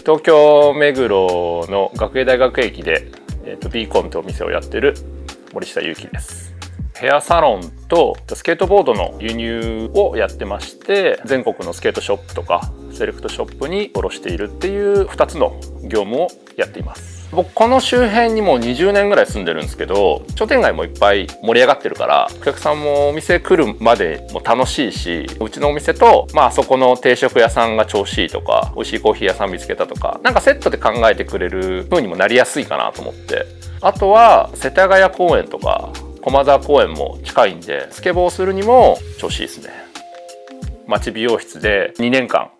東京目黒の学芸大学駅で、ビーコンってお店をやってる森下祐樹です。ヘアサロンとスケートボードの輸入をやってまして、全国のスケートショップとかセレクトショップに卸しているっていう2つの業務をやっています。僕この周辺にもう20年ぐらい住んでるんですけど、商店街もいっぱい盛り上がってるから、お客さんもお店来るまでも楽しいし、うちのお店と、あそこの定食屋さんが調子いいとか、美味しいコーヒー屋さん見つけたとか、なんかセットで考えてくれる風にもなりやすいかなと思って。あとは世田谷公園とか駒沢公園も近いんで、スケボーするにも調子いいですね。町美容室で2年間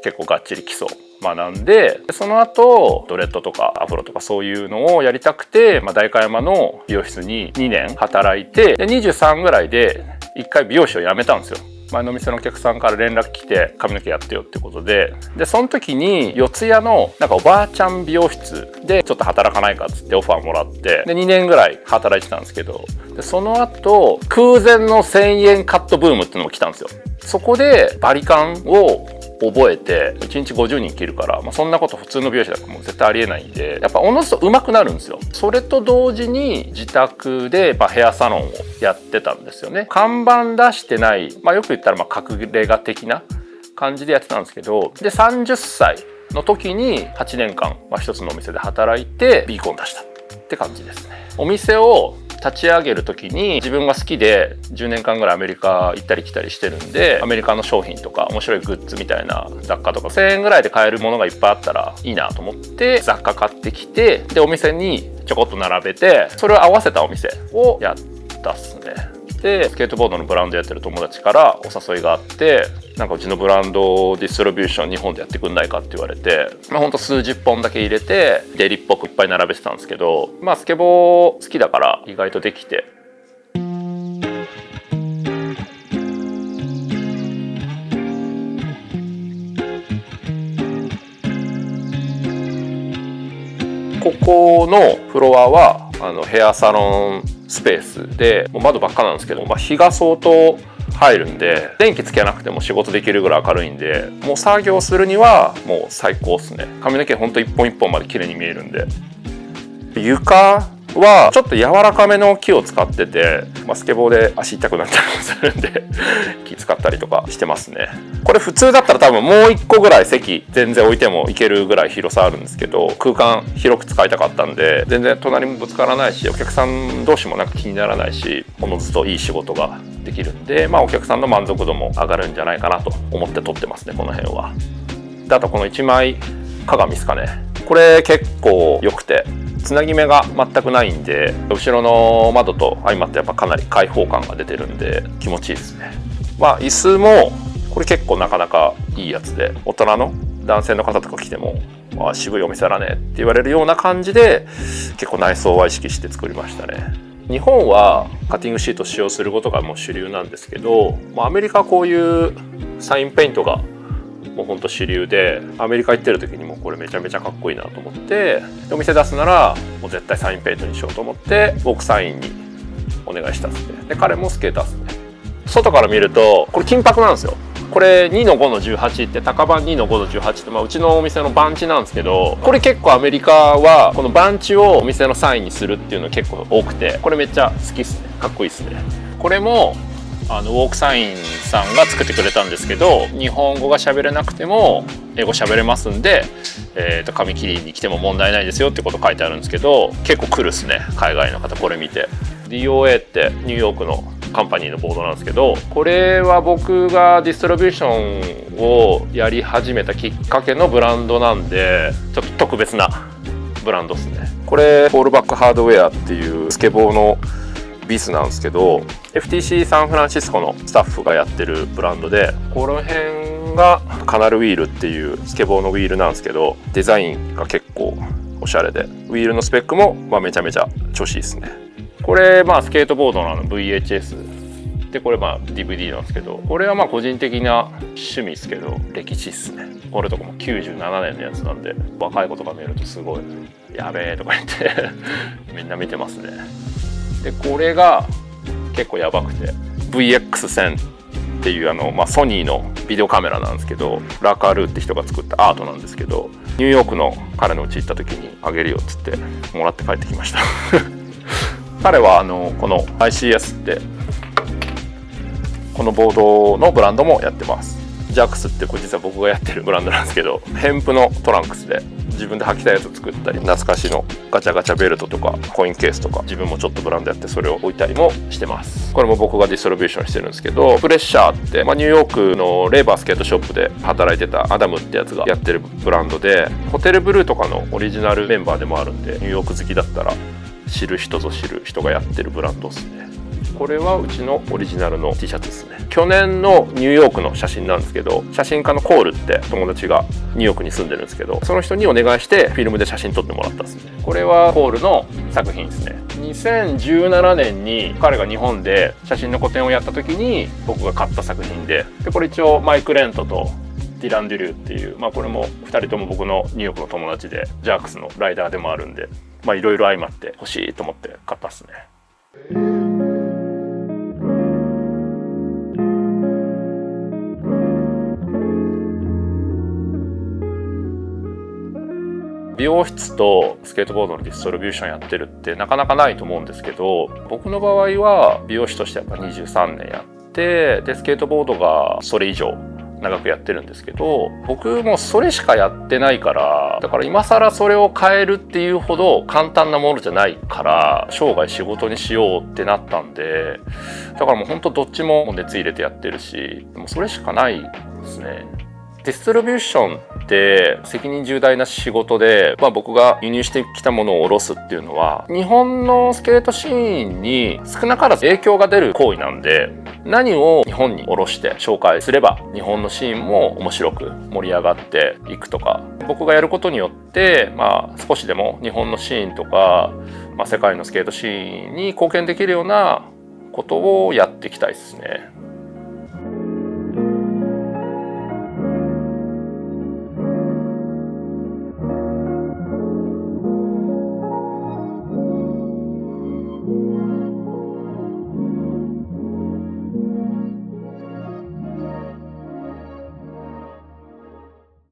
結構がっちり基礎学んで、その後ドレッドとかアフロとかそういうのをやりたくて、代官山の美容室に2年働いて、で23ぐらいで1回美容師を辞めたんですよ。前の店のお客さんから連絡来て、髪の毛やってよってことで、その時に四谷のなんかおばあちゃん美容室でちょっと働かないかっつってオファーもらって、で2年ぐらい働いてたんですけど、でその後空前の1000円カットブームっていうのも来たんですよ。そこでバリカンを覚えて1日50人切るから、そんなこと普通の美容師だともう絶対ありえないんで、やっぱおのずと上手くなるんですよ。それと同時に自宅でヘアサロンをやってたんですよね。看板出してない、よく言ったら隠れ家的な感じでやってたんですけど、で30歳の時に8年間、一つのお店で働いてビーコン出したって感じですね。お店を立ち上げる時に自分が好きで10年間ぐらいアメリカ行ったり来たりしてるんで、アメリカの商品とか面白いグッズみたいな雑貨とか1000円ぐらいで買えるものがいっぱいあったらいいなと思って雑貨買ってきて、でお店にちょこっと並べて、それを合わせたお店をやったっすね。でスケートボードのブランドやってる友達からお誘いがあって、なんかうちのブランドディストリビューション日本でやってくんないかって言われて、ほんと数十本だけ入れてデリっぽくいっぱい並べてたんですけど、スケボー好きだから意外とできて、ここのフロアはヘアサロンスペースで、もう窓ばっかなんですけど、日が相当入るんで、電気つけなくても仕事できるぐらい明るいんで、もう作業するにはもう最高っすね。髪の毛ほんと一本一本まで綺麗に見えるんで。床はちょっと柔らかめの木を使ってて、スケボーで足痛くなったりもするんで木使ったりとかしてますね。これ普通だったら多分もう1個ぐらい席全然置いてもいけるぐらい広さあるんですけど、空間広く使いたかったんで、全然隣もぶつからないし、お客さん同士もなんか気にならないし、おのずといい仕事ができるんで、お客さんの満足度も上がるんじゃないかなと思って撮ってますね、この辺は。であとこの一枚鏡ですかね、これ結構良くて、つなぎ目が全くないんで、後ろの窓と相まってやっぱかなり開放感が出てるんで気持ちいいですね。椅子もこれ結構なかなかいいやつで、大人の男性の方とか来ても渋いお店だねって言われるような感じで、結構内装は意識して作りましたね。日本はカッティングシートを使用することがもう主流なんですけど、アメリカはこういうサインペイントがもうほんと主流で、アメリカ行ってる時にもこれめちゃめちゃかっこいいなと思って、でお店出すならもう絶対サインペイントにしようと思って僕サインにお願いしたっすね。で彼もスケーターっすね。外から見るとこれ金箔なんですよ。これ2-5-18って高版2-5-18って、うちのお店の番地なんですけど、これ結構アメリカはこの番地をお店のサインにするっていうの結構多くて、これめっちゃ好きっすね。かっこいいっすね。これもウォークサインさんが作ってくれたんですけど、日本語が喋れなくても英語喋れますんで、髪切りに来ても問題ないですよってこと書いてあるんですけど、結構来るっすね、海外の方これ見て。 DOA ってニューヨークのカンパニーのボードなんですけど、これは僕がディストリビューションをやり始めたきっかけのブランドなんで、ちょっと特別なブランドですね。これフォールバックハードウェアっていうスケボーのビスなんですけど、 FTC サンフランシスコのスタッフがやってるブランドで、この辺がカナルウィールっていうスケボーのウィールなんですけど、デザインが結構おしゃれで、ウィールのスペックもめちゃめちゃ調子いいですね。これスケートボードのVHS で、これDVD なんですけど、これは個人的な趣味ですけど歴史っすね。これとかも97年のやつなんで、若い子とか見るとすごいやべえとか言ってみんな見てますね。でこれが結構やばくて VX1000っていうソニーのビデオカメラなんですけど、ラカルーって人が作ったアートなんですけど、ニューヨークの彼の家行った時にあげるよっつってもらって帰ってきました彼はこの ICS ってこのボードのブランドもやってます。ジャックスってこれ実は僕がやってるブランドなんですけど、ヘンプのトランクスで自分で履きたいやつを作ったり、懐かしのガチャガチャベルトとかコインケースとか自分もちょっとブランドやってそれを置いたりもしてます。これも僕がディストリビューションしてるんですけど、プレッシャーって、ニューヨークのレーバースケートショップで働いてたアダムってやつがやってるブランドで、ホテルブルーとかのオリジナルメンバーでもあるんで、ニューヨーク好きだったら知る人ぞ知る人がやってるブランドですね。これはうちのオリジナルの T シャツですね。去年のニューヨークの写真なんですけど、写真家のコールって友達がニューヨークに住んでるんですけど、その人にお願いしてフィルムで写真撮ってもらったんですね。これはコールの作品ですね。2017年に彼が日本で写真の個展をやった時に僕が買った作品で、これ一応マイク・レントとディラン・デュリューっていう、これも2人とも僕のニューヨークの友達でジャークスのライダーでもあるんで、いろいろ相まって欲しいと思って買ったっすね。美容室とスケートボードのディストリビューションやってるってなかなかないと思うんですけど、僕の場合は美容師としてやっぱ23年やって、でスケートボードがそれ以上長くやってるんですけど、僕もそれしかやってないから、だから今更それを変えるっていうほど簡単なものじゃないから生涯仕事にしようってなったんで、だからもうほんとどっちも熱入れてやってるし、もうそれしかないですね。ディストリビューションって責任重大な仕事で、僕が輸入してきたものを下ろすっていうのは日本のスケートシーンに少なからず影響が出る行為なんで、何を日本に下ろして紹介すれば日本のシーンも面白く盛り上がっていくとか、僕がやることによって少しでも日本のシーンとか、世界のスケートシーンに貢献できるようなことをやっていきたいですね。